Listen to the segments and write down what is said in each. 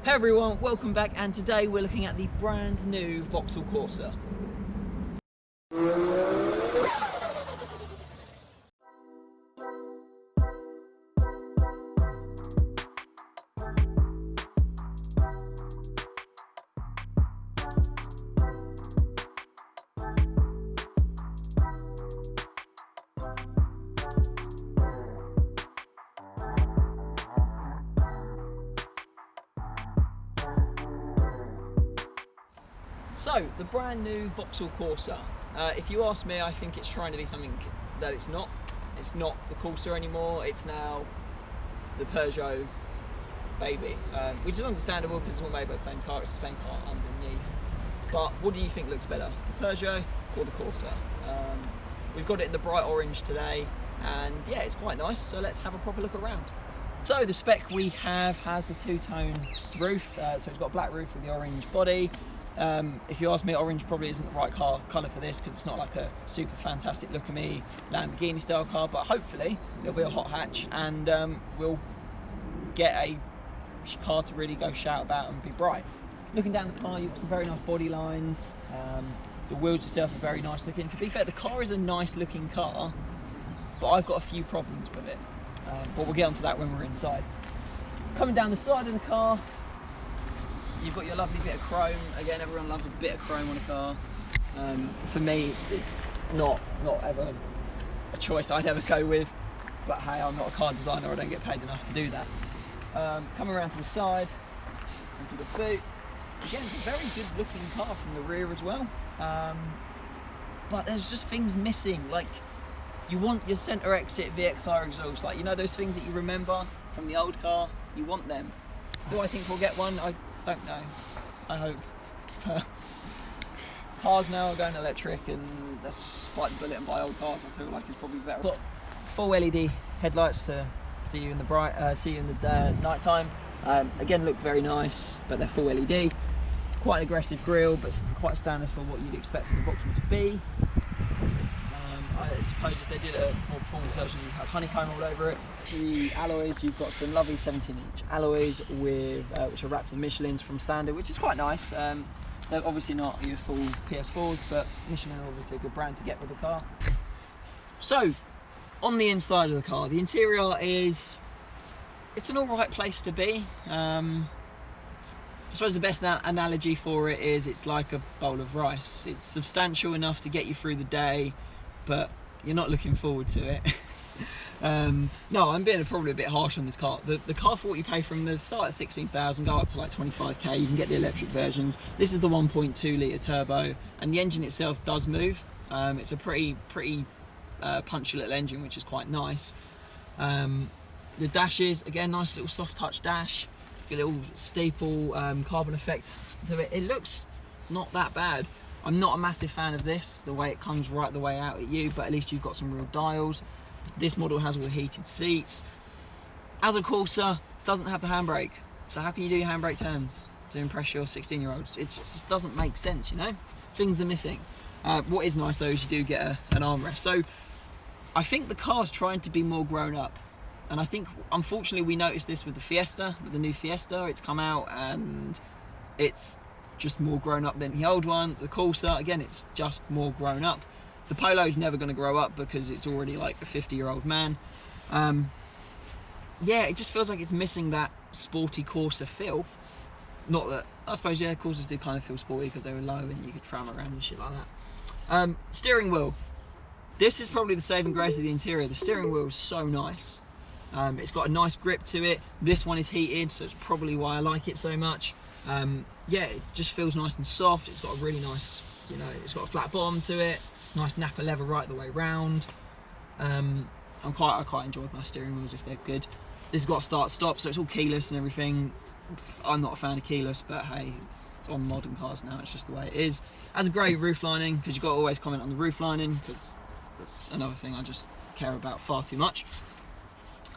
Hey everyone, welcome back, and today we're looking at the brand new Vauxhall Corsa. So, the brand new Vauxhall Corsa. If you ask me, I think it's trying to be something that it's not. It's not the Corsa anymore, it's now the Peugeot baby. Which is understandable because it's all made by the same car, it's the same car underneath. But what do you think looks better, the Peugeot or the Corsa? We've got it in the bright orange today, and yeah, it's quite nice, so let's have a proper look around. So the spec we have has the two-tone roof, so it's got a black roof with the orange body. If you ask me, orange probably isn't the right colour for this because it's not like a super fantastic look at me Lamborghini style car, but hopefully it'll be a hot hatch and we'll get a car to really go shout about and be bright. Looking down the car, you've got some very nice body lines. The wheels itself are very nice looking. To be fair, the car is a nice looking car, but I've got a few problems with it. But we'll get onto that when we're inside. Coming down the side of the car, you've got your lovely bit of chrome. Again, everyone loves a bit of chrome on a car. For me, it's not ever a choice I'd ever go with. But hey, I'm not a car designer, I don't get paid enough to do that. Coming around to the side, into the boot. Again, it's a very good looking car from the rear as well. But there's just things missing. Like, you want your centre exit VXR exhaust. Like, you know those things that you remember from the old car? You want them. Do I think we'll get one? I don't know. I hope. Cars now are going electric, and that's bite the bullet and buy old cars. I feel like it's probably better. Got full LED headlights to see you in the night time. Again, look very nice, but they're full LED. Quite an aggressive grille, but quite standard for what you'd expect from the Vauxhall to be. I suppose if they did a more performance version, you'd have honeycomb all over it. The alloys, you've got some lovely 17-inch alloys with which are wrapped in Michelins from standard, which is quite nice. They're obviously not your full PS4s, but Michelin are obviously a good brand to get with the car. So, on the inside of the car, the interior it's an alright place to be. I suppose the best analogy for it is it's like a bowl of rice. It's substantial enough to get you through the day, but you're not looking forward to it. No, I'm being probably a bit harsh on this car. The car, for what you pay from the start at 16,000, go up to like 25k, you can get the electric versions. This is the 1.2 litre turbo, and the engine itself does move. It's a pretty punchy little engine, which is quite nice. The dashes, again, nice little soft touch dash, a little steeple carbon effect to it. It looks not that bad. I'm not a massive fan of this, the way it comes right the way out at you, but at least you've got some real dials. This model has all the heated seats. As a Corsa, doesn't have the handbrake. So how can you do your handbrake turns to impress your 16-year-olds? It just doesn't make sense, you know? Things are missing. What is nice though is you do get an armrest. So I think the car's trying to be more grown up. And I think, unfortunately, we noticed this with the Fiesta, with the new Fiesta. It's come out and it's just more grown up than the old one. The Corsa, again, it's just more grown up. The Polo's never going to grow up because it's already like a 50-year-old man. Yeah, it just feels like it's missing that sporty Corsa feel. Not that, I suppose, yeah, Corsas did kind of feel sporty because they were low and you could throw them around and shit like that. Steering wheel. This is probably the saving grace of the interior. The steering wheel is so nice. It's got a nice grip to it. This one is heated, so it's probably why I like it so much. Yeah, it just feels nice and soft. It's got a really nice, you know, it's got a flat bottom to it. Nice Napa leather right the way round. I quite enjoy my steering wheels if they're good. This has got start stop, so it's all keyless and everything. I'm not a fan of keyless, but hey, it's on modern cars now. It's just the way it is. Has a great roof lining, because you've got to always comment on the roof lining, because that's another thing I just care about far too much.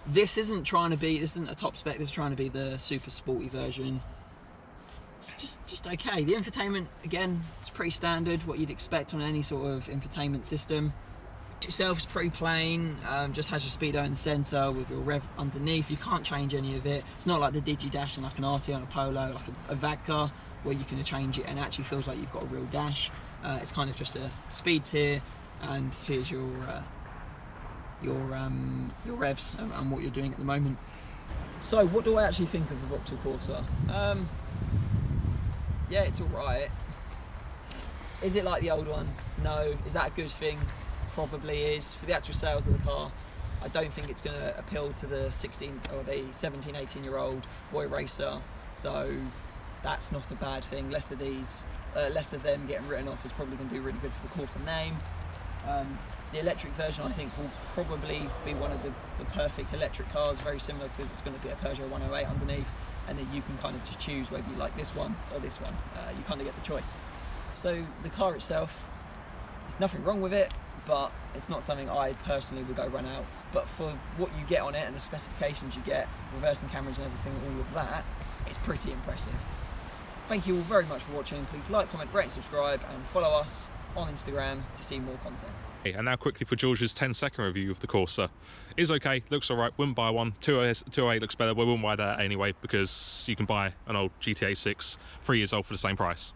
This isn't a top spec. This is trying to be the super sporty version. It's just okay. The infotainment, again, it's pretty standard, what you'd expect on any sort of infotainment system. Itself is pretty plain, just has your speedo in the centre with your rev underneath. You can't change any of it. It's not like the Digi Dash and like an RT on a Polo, like a VAG car, where you can change it and it actually feels like you've got a real dash. It's kind of just a speeds here, and here's your revs and what you're doing at the moment. So what do I actually think of the Vauxhall Corsa? Yeah, it's alright. Is it like the old one? No. Is that a good thing? Probably is. For the actual sales of the car, I don't think it's going to appeal to the 16 or the 17, 18-year-old boy racer. So that's not a bad thing. Less of them getting written off is probably going to do really good for the Corsa name. The electric version, I think, will probably be one of the perfect electric cars, very similar because it's going to be a Peugeot 108 underneath, and then you can kind of just choose whether you like this one or this one. You kind of get the choice. So the car itself, there's nothing wrong with it, but it's not something I personally would go run out. But for what you get on it and the specifications you get, reversing cameras and everything, all of that, it's pretty impressive. Thank you all very much for watching. Please like, comment, rate and subscribe, and follow us on Instagram to see more content. And now quickly for George's 10-second review of the Corsa. Is okay, looks alright, wouldn't buy one. 208 looks better, we wouldn't buy that anyway because you can buy an old GTA 6 3 years old for the same price.